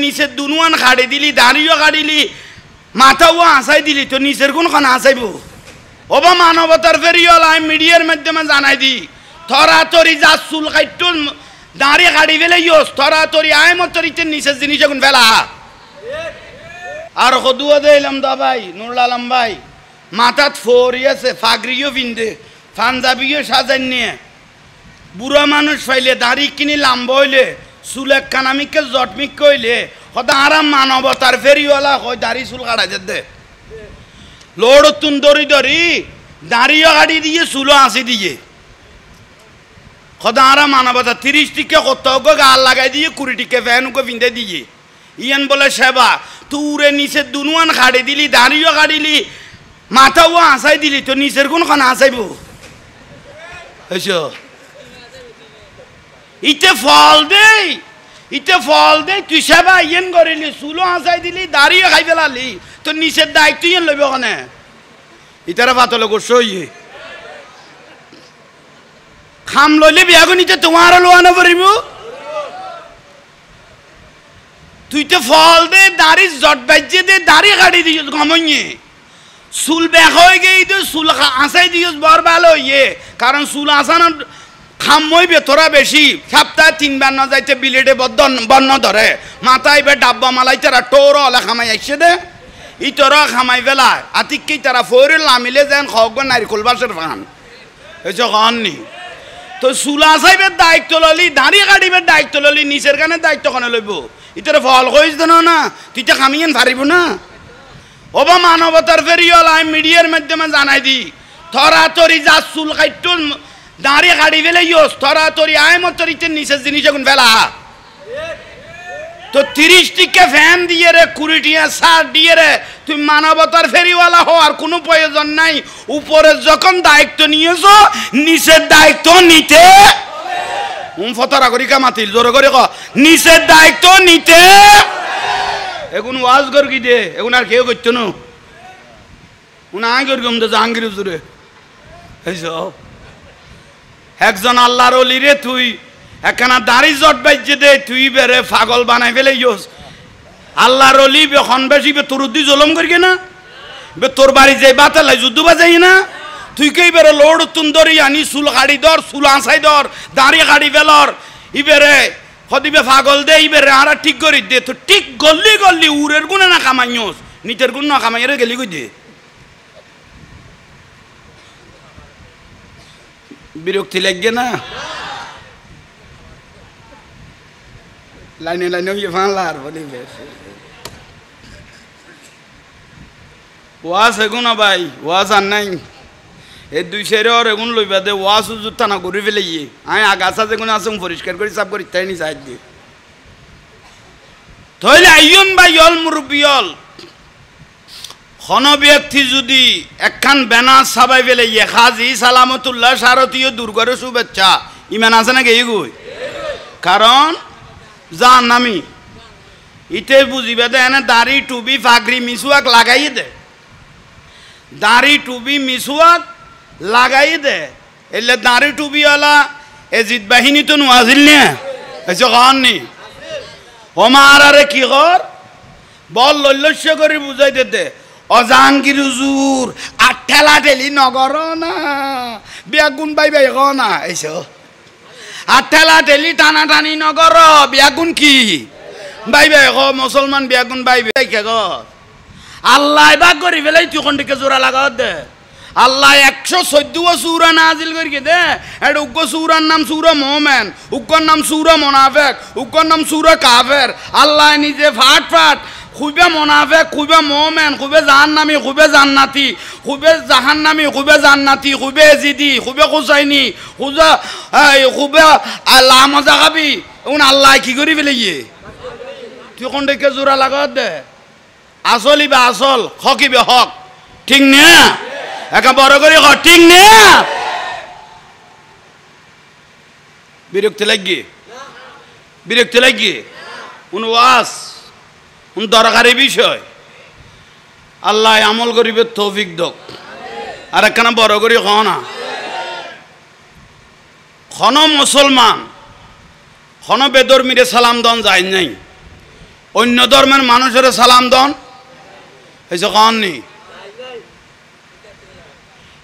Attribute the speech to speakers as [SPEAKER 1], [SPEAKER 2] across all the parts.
[SPEAKER 1] নিচে দুনুয়ান খাড়ি দিলি দাঁড়িয়েও কাটিলি মাথাও হাসাই দিলি তো নিচের কোনখানে হাসাইব ওবা মানবতার ফেরিওয়াল আমি মিডিয়ার মাধ্যমে জানাই দি থরাতরি যা চুল কাট্টু দাঁড়িয়ে কাটি ফেলে ইয়োস থরাতরি আয় মতরিতে নিচের জিনিস এখন ফেলা আর কদুয়া দিলাম দা ভাই নুরুল আলম ভাই মাথাত ফরিয়েছে ফাগরিও বিন্দে পাঞ্জাবিও সাজান নিয়ে বুড়া মানুষ ফাইলে দাঁড়ি কিনি লাম্ব হইলে চুলে কানামিকে জটমিক কইলে হয়তো আরাম মানবতার ফেরিওয়ালা হয় দাড়ি চুল কাটা যেতে লোড তুন দড়ি দড়ি দাঁড়িয়ে কাটি দিয়ে চুলো আসি দিয়ে হয়তো আরাম মানবতা 30 টিকে কত গাল লাগাই দিয়ে 20 টিকে ফ্যানকে পিঁধে দিয়ে ইয়ান বলে সেবা তুরে নিচে দুনুয়ান খাড়ি দিলি দাঁড়িয়ে কাটিলি মাথাও হাসাই দিলি তো নিচের কোনখানে হাসাইব ইতে ফল দে তুই সেবা ইয়েন করিলি চুলো হাসাই দিলি দাঁড়িয়ে খাই ফেলালি তো নিচের দায়িত্ব ইয়েন লইব ওখানে ইতারা পাতলে করছো ইয়ে খাম লইলে বিয়াগো নিতে তোমারও লোয়ানো পারিব তুই তো ফল দে দাড়ি জট বাজিয়ে দে দাড়ি কাটি দিস গমইয়ে চুল বেক হয়ে গেই তো চুল আসাই দিস বড় ভালো ইয়ে কারণ চুল আসানো খামই বেতরা বেশি সপ্তাহে 3 বার না যাইতে বিলেটে বন্ন ধরে মাথায় বে ডাব্বা মালাই তারা টোর হলে খামাই আসছে দে ই তোরা খামাই ফেলায় আতিককেই তারা ফোরে লামিলে যেন খগ নারিকল বাসের ফান এই নি তো চুল আসাইবের দায়িত্ব ললি দাঁড়ি কাটিবের দায়িত্ব ললি নিচের কানে দায়িত্ব কানে লইব ইতরে ফল কইস দেন না তুই তো খামিয়েন পারিব না ওবা মানবতার ফেরিওয়াল আমি মিডিয়ার মাধ্যমে জানাই দি থরাতরি যা চুল কাট্টু দাঁড়িয়ে কাটি ফেলে ইয়োস থরাতরি আয় মতরিতে নিচের জিনিস এখন ফেলা তো 30 টিকে ফ্যান দিয়ে রে 20 টিয়া শার্ট দিয়ে রে তুই মানবতার ফেরিওয়ালা হওয়ার কোনো প্রয়োজন নাই উপরে যখন দায়িত্ব নিয়েছো নিচের দায়িত্ব নিতে ফতরা করি কামাতিল জোরে করে ক নিচের দায়িত্ব নিতে এখন ওয়াজ কর কি দে এখন আর কেউ করতো না উনি আগে করলাম তো জাহাঙ্গীর হুজুরে একজন আল্লাহর ওলি রে তুই একখানা দাড়ি জট বাজ্যে দে তুই বেরে পাগল বানাই ফেলে ইয়োস আল্লাহর ওলি বেখন বেশি বে তোর উদ্দি জলম করি না বে তোর বাড়ি যাই বাতালাই যুদ্ধ বাজাই না তুই কেই বেরে লোড তুন ধরি আনি চুল কাটি ধর চুল আঁসাই ধর দাঁড়ি কাটি ফেলর ইবেরে হদিবে পাগল দে ইবেরে আর ঠিক করি দে তো ঠিক গল্লি উরের গুণে না কামাইস নিচের গুণ না কামাই রে গেলি কই দে বিরক্তি লাগবে না লাইনে ইয়ে ফাঁলার বলি ওয়াজ এগুন ভাই ওয়াজ আর নাই এই 2 সেরে আর এগুন লইবা দে ওয়াজ জুতা না ঘুরি ফেলে ইয়ে আমি আগাছা যেগুলো আছে পরিষ্কার করে সাফ করি তাই নি সাহায্য দিয়ে তাহলে আইয়ন ভাই অল মুরব্বিয়ল কোন ব্যক্তি যদি একখান ব্যানার ছাপাই ফেলে ইয়ে খাজি সালামতুল্লাহ শারতীয় দুর্গের শুভেচ্ছা ইমান আছে নাকি এগুই কারণ জাহান্নামী ইতে বুঝিবে দে এনে দাড়ি টুপি ফাগরি মিসুয়াক লাগাই দে দাড়ি টুপি মিসুয়াক লাগাই দে এলে দাড়ি টুপিওয়ালা এজিদ বাহিনী তো নোয়াজিল নে এসে কন নি ওমার আরে কি কর বল লল্লস্য করে বুঝাই দে অজাহাঙ্গীর হুজুর আর ঠেলা ঠেলি নগর না বিয়াগুন বাই গ না এইসো আর ঠেলা ঠেলি টানা টানি নগর বিয়াগুন কি বাই গ মুসলমান বিয়াগুন বাই কে গ আল্লাহ বাগ করি ফেলাই তুই কোন দিকে জোড়া লাগাও দে আল্লাহ 114 সূরা নাজিল করি দে এড উগ্র সূরার নাম সূরা মুমিন উগ্র নাম সূরা মুনাফিক উগ্র নাম সূরা কাফের আল্লাহ নিজে ফাট খুবে মুনাফিক খুবে মুমিন খুবে জাহান্নামী খুবে জান্নাতি খুবে জাহান্নামী খুবে জান্নাতি খুবে এজিদি খুবে হুসাইনি খুবে আল্লাহ মজা খাবি এখন আল্লাহ কি করি ফেলে গিয়ে তুই কোন দিকে জোড়া লাগাও দে আসলি বা আসল হকিবে হক ঠিক না একা বড় করে হ ঠিক না বিরক্তি লাগি কোন ওয়াজ কোন দরকারি বিষয় আল্লাহ আমল করিবে তৌফিক দক আর একখানা বড় করে হ না খন মুসলমান খন বেদর্মীরে সালাম দন যায় নাই অন্য ধর্মের মানুষের সালাম দন হয়েছে কননি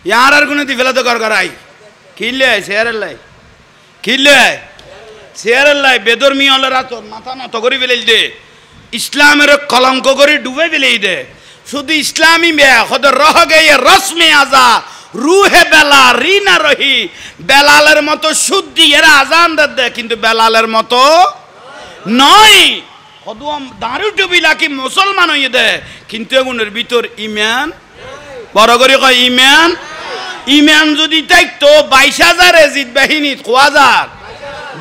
[SPEAKER 1] ইয়ার আর কোনো দিফেলা তো করাই কিনলে শেয়ারের লাই কিনলে শেয়ারের লাই বেদর্মী হলে রাত মাথা নত করে ফেলেই দে ইসলামের কলঙ্ক করে ডুবে ফেলেই দে শুধু ইসলামী মেয়া খদ রহ গে রসমে আজা রুহে বেলা রিনা রহি বেলালের মতো শুদ্ধি এরা আজান দে কিন্তু বেলালের মতো নয় কদম দাঁড়ু টুবিলা কি মুসলমান হয়ে দে কিন্তু এগুনের ভিতর ইমান বড় করে কয় ইমান ইমান যদি থাকতো 22,000 এজিদ বাহিনী কোয়াজার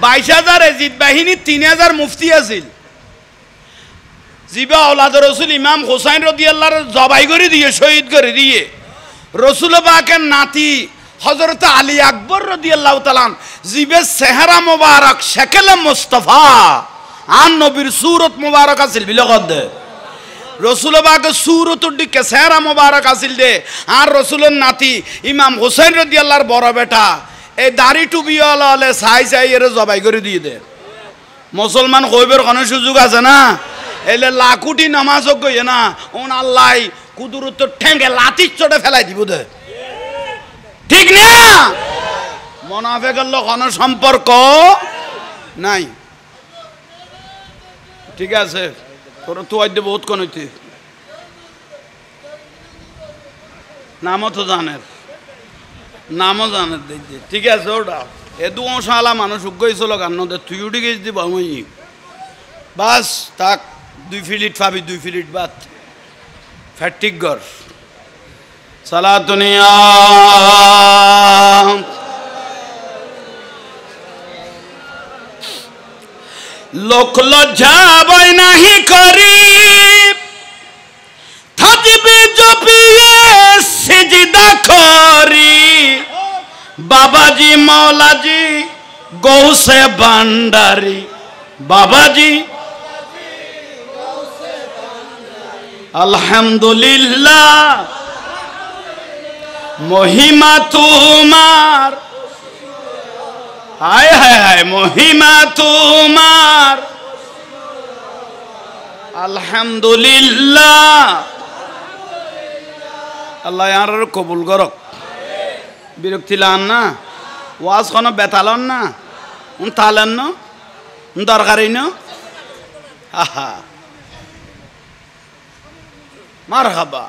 [SPEAKER 1] 22,000 এজিদ বাহিনী 3,000 মুফতি আছিল জিবা ওলাদ রসুল ইমাম হোসাইন রাদিয়াল্লাহু জবাই করে দিয়ে শহীদ করে দিয়ে রসুল পাকের নাতি হযরত আলী আকবর রাদিয়াল্লাহু তাআলা জিবে চেহারা মোবারক শাকিল মুস্তাফা আর নবীর সূরত মোবারক আছিল বিলগদ রসুল পাকের সূরতুর দিকে চেহারা মোবারক আছিল দে আর রসুলের নাতি ইমাম হোসেন রাদিয়াল্লাহর বড় বেটা এই দাড়ি টুপিওয়ালা হলে সাই সাই এর জবাই করে দিয়ে দে মুসলমান কইবের কোনো সুযোগ আছে না এলে লাকুটি নামাজ গইয়ে না ওন আল্লাহ কুদরত ঠেঙ্গে লাঠি চড়ে ফেলাই দিব দে ঠিক না মুনাফিকের লোক কোনো সম্পর্ক নাই ঠিক আছে তোর তো আজ বহুত কোন হইতে নামও তো জানের নামও জানের দেখছি ঠিক আছে ওটা এ দু অংশালা মানুষ উগ্গইছিল গান তুই উঠে গেছি দিব আমি বাস তাক 2 ফিলিট পাবি 2 ফিলিট বাদ ফ্যাটিক গর সালাতুনিয়া লোক লজ্জা বই নাহি করি থাকিবি জপিয়ে সিজদা করি বাবাজি মৌলাজি গৌসে ভান্ডারি বাবাজি আলহামদুলিল্লাহ মহিমা তোমার হায় হায় হায় মহিমা তোমার আলহামদুলিল্লাহ আল্লাহ আর কবুল করক বিরক্তি লান না ওয়াজ কোনো বেতালন না তালেন না দরকারি না আহা মারহাবা